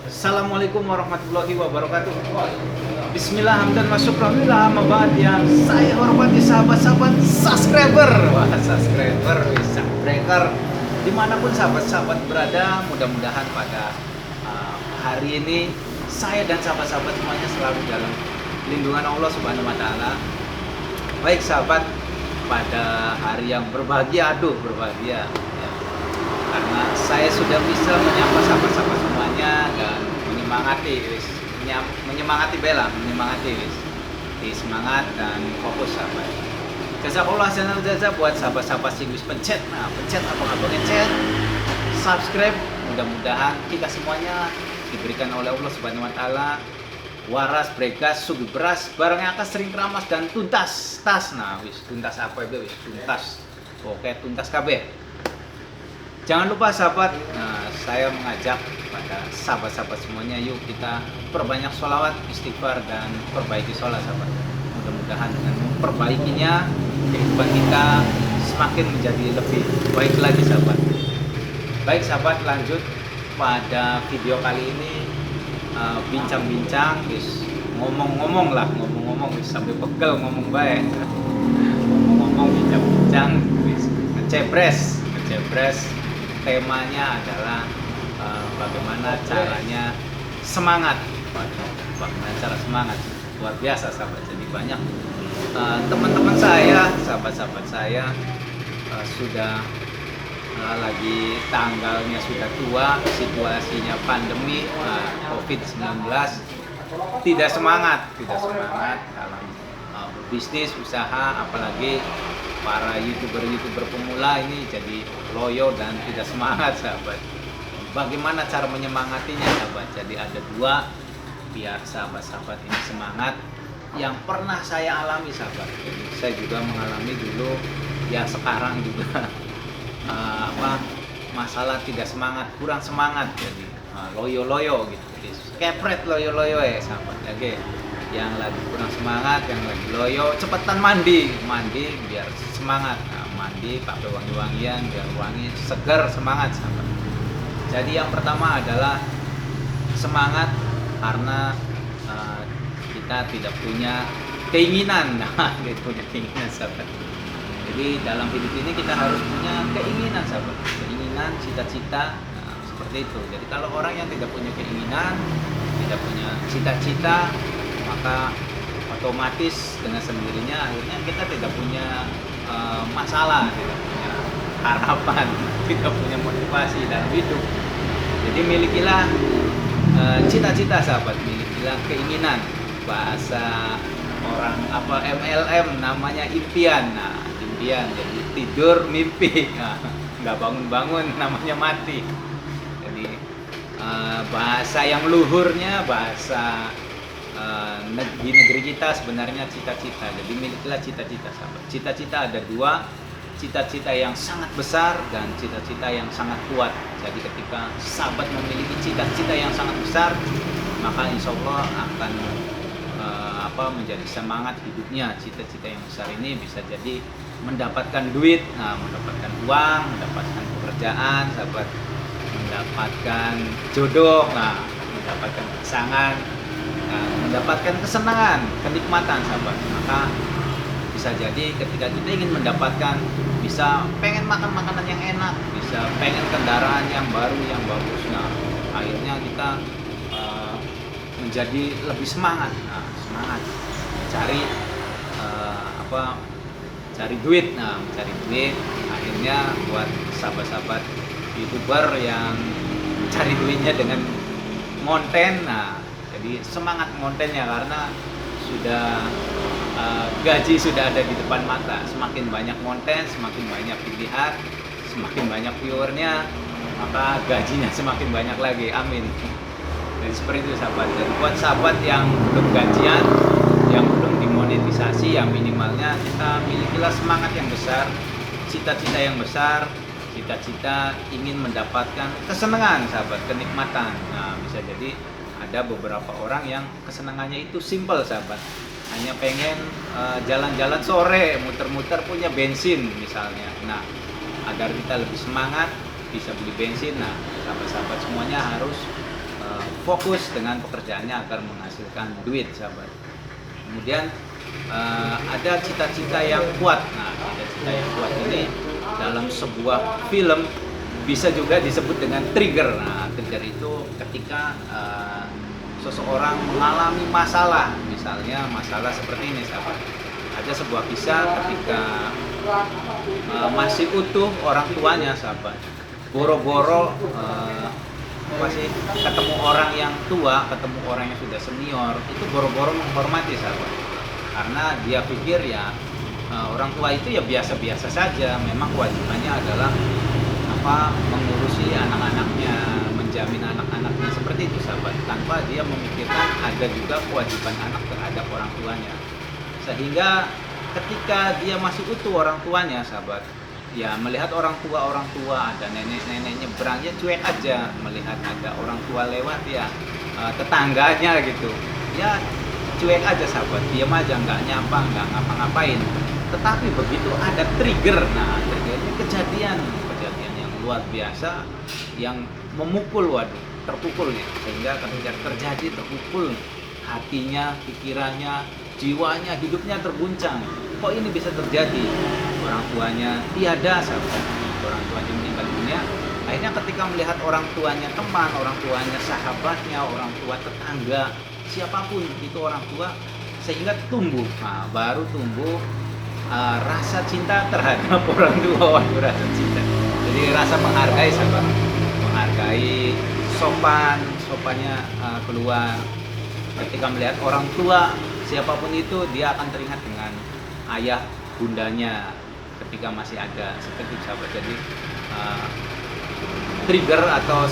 Assalamualaikum warahmatullahi wabarakatuh. Bismillah, hamdan wa syukranillah, mabad yang saya hormati sahabat-sahabat subscriber. Wah, subscriber, subscriber. Dimanapun sahabat-sahabat berada, mudah-mudahan pada hari ini saya dan sahabat-sahabat semuanya selalu dalam lindungan Allah Subhanahu wa taala. Baik sahabat, pada hari yang berbahagia, berbahagia ya, karena saya sudah bisa menyapa sahabat-sahabat semuanya dan menyemangati bela, semangat dan fokus sahabat. Jazakallah channel buat sahabat-sahabat sing wis pencet apa kabar pencet subscribe. Mudah-mudahan kita semuanya diberikan oleh Allah Subhanahu wa taala waras, bregas, sugi beras, barang yang akan sering keramas dan tuntas tas. Nah, wis tuntas apa itu? Wis tuntas. Oke, tuntas kabeh. Jangan lupa sahabat, saya mengajak pada sahabat-sahabat semuanya, yuk kita perbanyak sholawat, istighfar, dan perbaiki sholat sahabat. Mudah-mudahan dengan memperbaikinya, kehidupan kita semakin menjadi lebih baik lagi sahabat. Baik sahabat, lanjut pada video kali ini, bincang-bincang, ngomong-ngomong sampai pegel ngomong baik. Ngomong-ngomong, bincang-bincang, ngecebres. Temanya adalah bagaimana caranya semangat. Bagaimana cara semangat. Luar biasa sahabat. Jadi banyak teman-teman saya, sahabat-sahabat saya sudah lagi tanggalnya sudah tua, situasinya pandemi COVID-19, tidak semangat dalam bisnis, usaha, apalagi para youtuber pemula ini jadi loyo dan tidak semangat sahabat. Bagaimana cara menyemangatinya sahabat? Jadi ada dua biar sahabat-sahabat ini semangat yang pernah saya alami sahabat. Jadi saya juga mengalami dulu, ya sekarang juga masalah tidak semangat, kurang semangat, jadi loyo gitu, jadi kepret loyo ya sahabat. Oke, yang lagi kurang semangat, yang lagi loyo, cepetan mandi biar semangat. Mandi pakai wangi-wangian biar wangi, segar, semangat sahabat. Jadi yang pertama adalah semangat karena kita tidak punya keinginan. Tidak punya keinginan sahabat. Jadi dalam hidup ini kita harus punya keinginan sahabat, keinginan, cita-cita, seperti itu. Jadi kalau orang yang tidak punya keinginan, tidak punya cita-cita, maka otomatis dengan sendirinya akhirnya kita tidak punya masalah, tidak punya harapan, tidak punya motivasi dalam hidup. Jadi milikilah cita-cita sahabat, milikilah keinginan. Bahasa orang MLM namanya impian. Nah, impian jadi tidur mimpi, nggak bangun-bangun namanya mati. Jadi bahasa yang luhurnya, bahasa di negeri kita sebenarnya cita-cita. Jadi milikilah cita-cita sahabat. Cita-cita ada dua, cita-cita yang sangat besar dan cita-cita yang sangat kuat. Jadi ketika sahabat memiliki cita-cita yang sangat besar, maka insya Allah akan menjadi semangat hidupnya. Cita-cita yang besar ini bisa jadi mendapatkan duit, mendapatkan uang, mendapatkan pekerjaan sahabat, mendapatkan jodoh, mendapatkan pasangan, mendapatkan kesenangan, kenikmatan sahabat. Maka bisa jadi ketika kita ingin mendapatkan, bisa pengen makan makanan yang enak, bisa pengen kendaraan yang baru, yang bagus, akhirnya kita menjadi lebih semangat, semangat cari cari duit, mencari duit. Akhirnya buat sahabat-sahabat youtuber yang cari duitnya dengan konten, jadi semangat kontennya karena sudah gaji sudah ada di depan mata. Semakin banyak konten, semakin banyak pilihan, semakin banyak viewernya, maka gajinya semakin banyak lagi. Amin. Jadi seperti itu sahabat. Dan buat sahabat yang belum gajian, yang belum dimonetisasi, yang minimalnya kita milikilah semangat yang besar, cita-cita yang besar, cita-cita ingin mendapatkan kesenangan sahabat, kenikmatan. Bisa jadi ada beberapa orang yang kesenangannya itu simple sahabat, hanya pengen jalan-jalan sore, muter-muter punya bensin misalnya. Agar kita lebih semangat bisa beli bensin, sahabat-sahabat semuanya harus fokus dengan pekerjaannya agar menghasilkan duit, sahabat. Kemudian ada cita-cita yang kuat. Nah, cita-cita yang kuat ini dalam sebuah film bisa juga disebut dengan trigger. Nah, trigger itu ketika seseorang mengalami masalah, misalnya masalah seperti ini, sahabat. Ada sebuah kisah ketika masih utuh orang tuanya, sahabat. Boro-boro ketemu orang yang tua, ketemu orang yang sudah senior, itu boro-boro menghormati, sahabat. Karena dia pikir ya orang tua itu ya biasa-biasa saja, memang kewajibannya adalah mengurusi anak-anaknya, menjamin anak-anaknya, seperti itu, sahabat, tanpa dia memikirkan ada juga kewajiban anak terhadap orang tuanya. Sehingga ketika dia masih utuh orang tuanya, sahabat, ya melihat orang tua ada nenek-nenek nyebrang, ya cuek aja. Melihat ada orang tua lewat, ya tetangganya gitu, ya cuek aja, sahabat, diam aja, nggak nyapa, nggak ngapa-ngapain. Tetapi begitu ada trigger, nah triggernya kejadian yang luar biasa, yang memukul, terpukul ya, sehingga ketika terjadi terpukul, hatinya, pikirannya, jiwanya, hidupnya terguncang. Kok ini bisa terjadi? Orang tuanya tiada, sahabat, orang tuanya meninggal dunia. Akhirnya ketika melihat orang tuanya teman, orang tuanya sahabatnya, orang tua tetangga, siapapun itu orang tua, sehingga tumbuh, baru tumbuh rasa cinta terhadap orang tua, rasa cinta. Jadi rasa menghargai, sahabat, menghargai, sopannya keluar. Ketika melihat orang tua, siapapun itu, dia akan teringat dengan ayah bundanya ketika masih ada, seperti itu, sahabat. Jadi trigger atau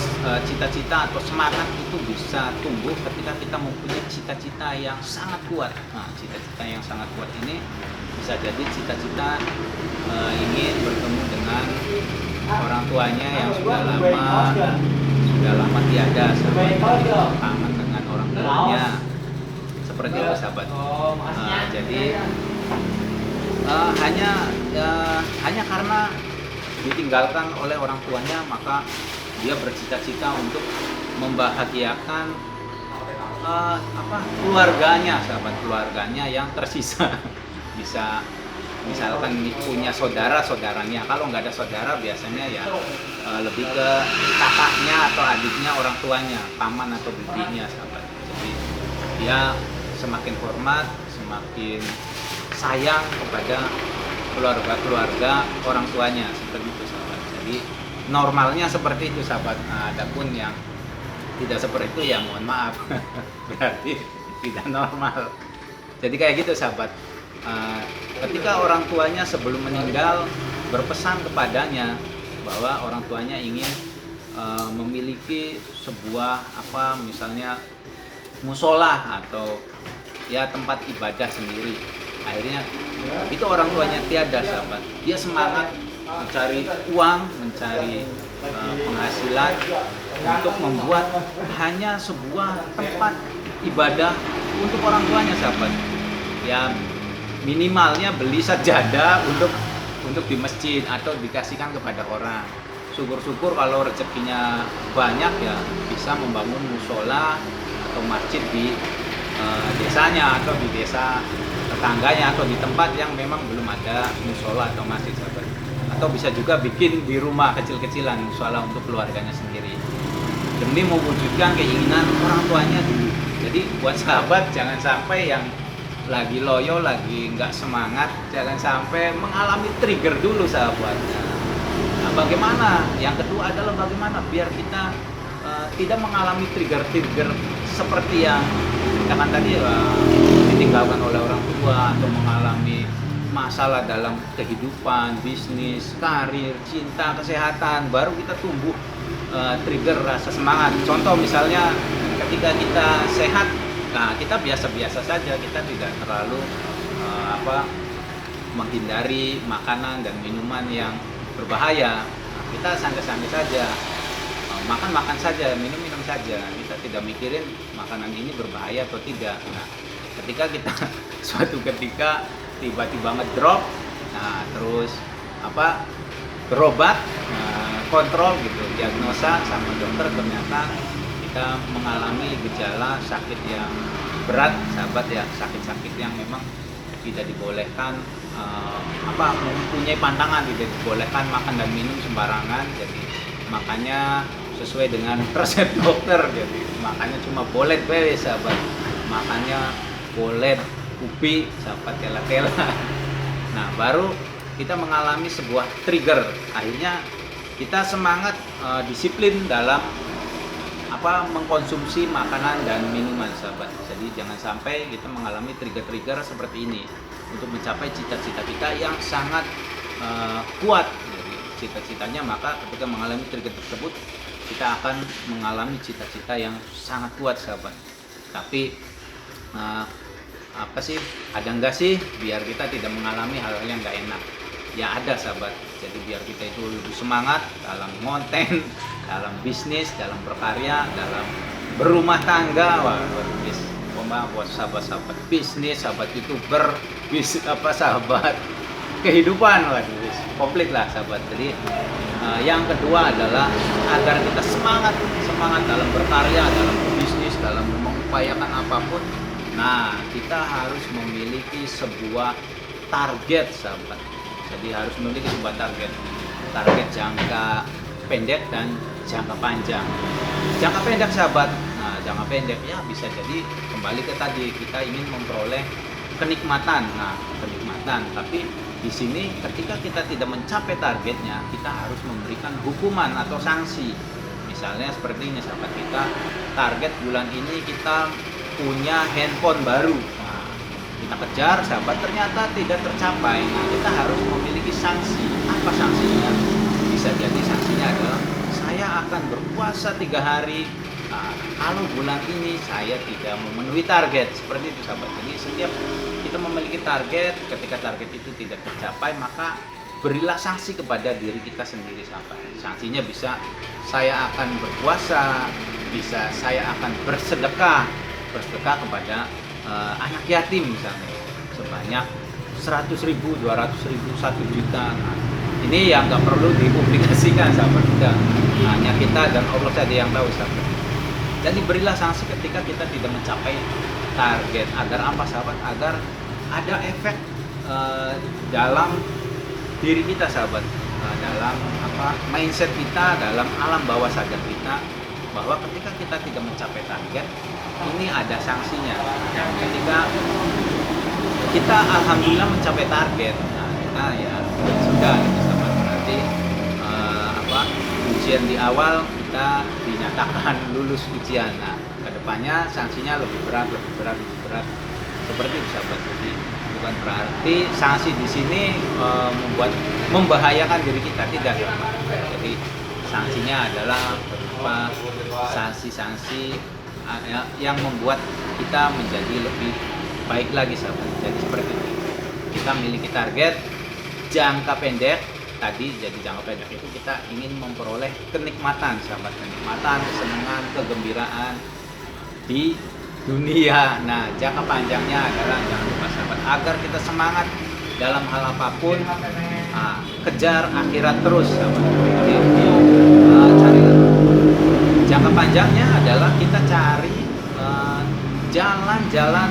cita-cita atau semangat itu bisa tumbuh ketika kita mempunyai cita-cita yang sangat kuat. Nah, cita-cita yang sangat kuat ini bisa jadi cita-cita ingin bertemu dengan orang tuanya yang sudah lama tiada, sahabat, kangen dengan orang tuanya, seperti itu, sahabat. Jadi hanya karena ditinggalkan oleh orang tuanya, maka dia bercita-cita untuk membahagiakan keluarganya, sahabat, keluarganya yang tersisa. Bisa misalkan punya saudaranya, kalau nggak ada saudara biasanya ya lebih ke kakaknya atau adiknya orang tuanya, paman atau bibinya, sahabat. Jadi dia semakin hormat, semakin sayang kepada keluarga orang tuanya, seperti itu, sahabat. Jadi normalnya seperti itu, sahabat. Adapun yang tidak seperti itu, ya mohon maaf, berarti tidak normal. Jadi kayak gitu, sahabat. Ketika orang tuanya sebelum meninggal berpesan kepadanya bahwa orang tuanya ingin memiliki sebuah misalnya musola atau ya tempat ibadah sendiri. Akhirnya itu orang tuanya tiada, sahabat. Dia semangat mencari uang, mencari penghasilan untuk membuat hanya sebuah tempat ibadah untuk orang tuanya, sahabat. Ya minimalnya beli sajadah untuk di masjid atau dikasihkan kepada orang. Syukur-syukur kalau rezekinya banyak, ya bisa membangun musola atau masjid di desanya atau di desa tetangganya atau di tempat yang memang belum ada musola atau masjid, sahabat. Atau bisa juga bikin di rumah kecil-kecilan musola untuk keluarganya sendiri, demi mewujudkan keinginan orang tuanya dulu. Jadi buat sahabat, jangan sampai yang lagi loyo, lagi nggak semangat, jangan sampai mengalami trigger dulu, sahabat. Nah, bagaimana? Yang kedua adalah bagaimana biar kita tidak mengalami trigger seperti yang katakan tadi, ditinggalkan oleh orang tua atau mengalami masalah dalam kehidupan, bisnis, karir, cinta, kesehatan, baru kita tumbuh trigger rasa semangat. Contoh misalnya ketika kita sehat, nah kita biasa-biasa saja, kita tidak terlalu menghindari makanan dan minuman yang berbahaya. Nah, kita santai-santai saja, makan saja, minum saja. Kita tidak mikirin makanan ini berbahaya atau tidak. Nah, ketika kita suatu ketika tiba-tiba ngedrop, nah terus berobat, kontrol gitu, diagnosa sama dokter, ternyata kita mengalami gejala sakit yang berat, sahabat ya, sakit-sakit yang memang tidak dibolehkan mempunyai pantangan, tidak dibolehkan makan dan minum sembarangan. Jadi makanya sesuai dengan resep dokter, jadi makanya cuma bolet we sahabat, makanya bolet ubi sahabat, tela-tela. Nah baru kita mengalami sebuah trigger, akhirnya kita semangat disiplin dalam mengkonsumsi makanan dan minuman sahabat. Jadi jangan sampai kita mengalami trigger-trigger seperti ini untuk mencapai cita-cita kita yang sangat kuat. Jadi cita-citanya, maka ketika mengalami trigger tersebut kita akan mengalami cita-cita yang sangat kuat sahabat. Tapi ada enggak sih biar kita tidak mengalami hal-hal yang enggak enak? Ya ada sahabat. Jadi biar kita itu lebih semangat dalam konten, dalam bisnis, dalam berkarya, dalam berumah tangga. Buat sahabat-sahabat bisnis, sahabat youtuber, sahabat kehidupan, komplit lah sahabat. Jadi yang kedua adalah agar kita semangat dalam berkarya, dalam bisnis, dalam mengupayakan apapun. Nah, kita harus memiliki sebuah target sahabat. Jadi harus memiliki sebuah target jangka pendek dan jangka panjang. Jangka pendek sahabat, nah jangka pendek ya bisa jadi kembali ke tadi, kita ingin memperoleh kenikmatan. Nah kenikmatan, tapi di sini ketika kita tidak mencapai targetnya, kita harus memberikan hukuman atau sanksi. Misalnya seperti ini sahabat, kita target bulan ini kita punya handphone baru. Kita kejar sahabat, ternyata tidak tercapai. Nah kita harus memiliki sanksi. Apa sanksinya? Bisa jadi sanksinya adalah saya akan berpuasa 3 hari kalau bulan ini saya tidak memenuhi target. Seperti itu sahabat. Jadi setiap kita memiliki target, ketika target itu tidak tercapai, maka berilah sanksi kepada diri kita sendiri sahabat. Sanksinya bisa saya akan berpuasa, bisa saya akan bersedekah kepada anak yatim misalnya sebanyak 100.000, 200.000, 1 juta. Nah, ini yang nggak perlu dipublikasikan sahabat, udah hanya kita dan Allah saja yang tahu sahabat. Jadi berilah sanksi ketika kita tidak mencapai target. Agar apa sahabat? Agar ada efek dalam diri kita sahabat, dalam mindset kita, dalam alam bawah sadar kita, bahwa ketika kita tidak mencapai target ini ada sanksinya. Ketika kita alhamdulillah mencapai target, nah kita ya sudah gitu sahabat, berarti ujian di awal kita dinyatakan lulus ujian. Nah kedepannya sanksinya lebih berat seperti itu sahabat. Jadi bukan berarti sanksi di sini membahayakan diri kita, tidak sahabat. Jadi sanksinya adalah berupa sanksi-sanksi yang membuat kita menjadi lebih baik lagi sahabat. Jadi seperti itu, kita memiliki target jangka pendek tadi. Jadi jangka pendek itu kita ingin memperoleh kenikmatan sahabat, kenikmatan, kesenangan, kegembiraan di dunia. Nah jangka panjangnya adalah jangan lupa sahabat, agar kita semangat dalam hal apapun, kejar akhirat terus sahabat. Jadi jangka panjangnya adalah kita cari jalan-jalan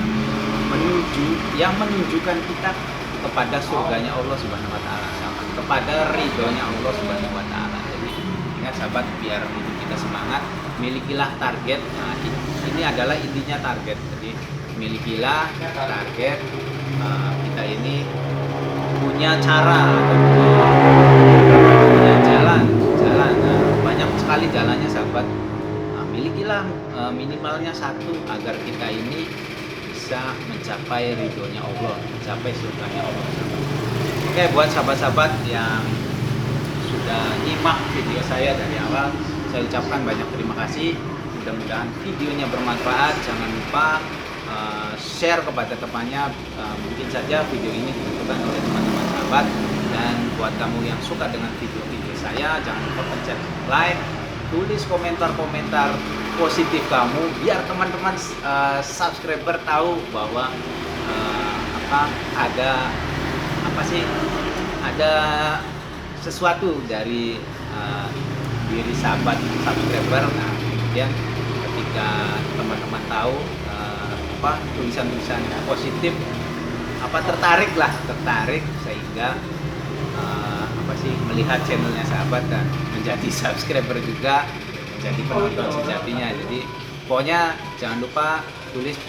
yang menunjukkan kita kepada surganya Allah Subhanahu wa taala, kepada ridhonya Allah Subhanahu wa taala. Jadi ingat sahabat, biar hidup kita semangat, milikilah target. Nah, ini adalah intinya target. Jadi milikilah target. Kita ini punya cara atau punya jalan. Nah, banyak sekali jalannya sahabat. Milikilah minimalnya satu agar kita ini bisa mencapai ridhonya Allah, mencapai surganya Allah. Oke, buat sahabat-sahabat yang sudah nyimak video saya dari awal, saya ucapkan banyak terima kasih. Mudah-mudahan videonya bermanfaat. Jangan lupa share kepada temannya. Mungkin saja video ini dibutuhkan oleh teman-teman sahabat. Dan buat kamu yang suka dengan video-video saya, jangan lupa pencet like, tulis komentar-komentar positif kamu, biar teman-teman subscriber tahu bahwa ada sesuatu dari diri sahabat subscriber. Nah kemudian dan teman-teman tahu tulisan-tulisan positif, tertarik sehingga melihat channelnya sahabat dan menjadi subscriber juga, menjadi penonton sejatinya. Jadi pokoknya jangan lupa tulis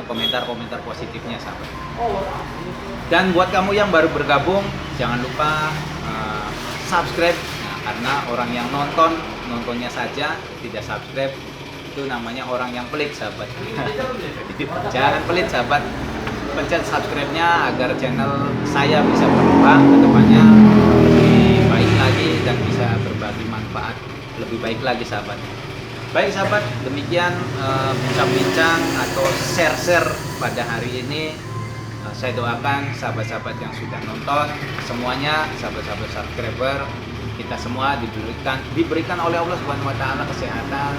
komentar-komentar positifnya sahabat. Dan buat kamu yang baru bergabung, jangan lupa subscribe. Nah, karena orang yang nontonnya saja tidak subscribe, itu namanya orang yang pelit sahabat. Jadi jangan pelit sahabat, pencet subscribe-nya agar channel saya bisa berkembang ke depannya lebih baik lagi dan bisa berbagi manfaat lebih baik lagi sahabat. Baik sahabat, demikian bincang-bincang atau share-share pada hari ini. Saya doakan sahabat-sahabat yang sudah nonton semuanya, sahabat-sahabat subscriber, kita semua diberikan oleh Allah Subhanahu wa taala kesehatan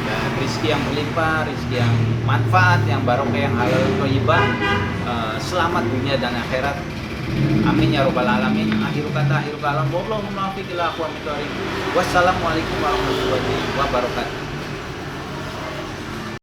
dan rezeki yang berlimpah, rezeki yang manfaat, yang barokah, yang halal thayyibah, selamat dunia dan akhirat. Amin ya rabbal alamin. Akhir kalam, wallahu muwaffiq ila aqwamit thoriq. Wassalamualaikum warahmatullahi wabarakatuh.